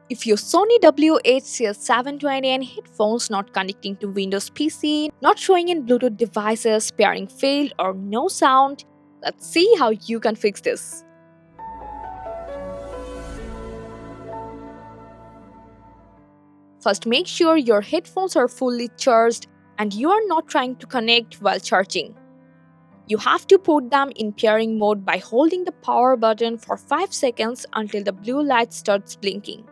If your Sony WH-CH720N headphones not connecting to Windows PC, not showing in Bluetooth devices, pairing failed or no sound, let's see how you can fix this. First, make sure your headphones are fully charged and you are not trying to connect while charging. You have to put them in pairing mode by holding the power button for 5 seconds until the blue light starts blinking.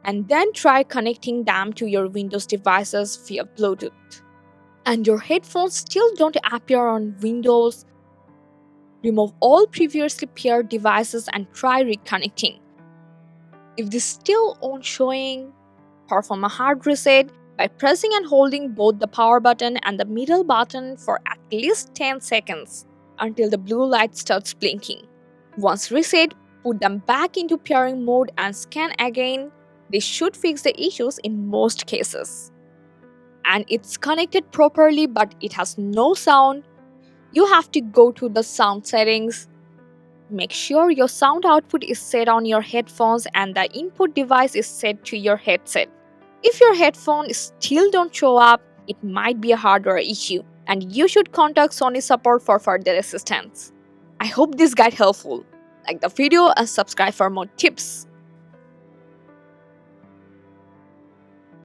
And then try connecting them to your Windows devices via Bluetooth. And your headphones still don't appear on Windows, remove all previously paired devices and try reconnecting. If this still won't showing, perform a hard reset by pressing and holding both the power button and the middle button for at least 10 seconds until the blue light starts blinking. Once reset, put them back into pairing mode and scan again. This should fix the issues in most cases. And it's connected properly but it has no sound. You have to go to the sound settings. Make sure your sound output is set on your headphones and the input device is set to your headset. If your headphones still don't show up, it might be a hardware issue and you should contact Sony support for further assistance. I hope this guide helpful. Like the video and subscribe for more tips.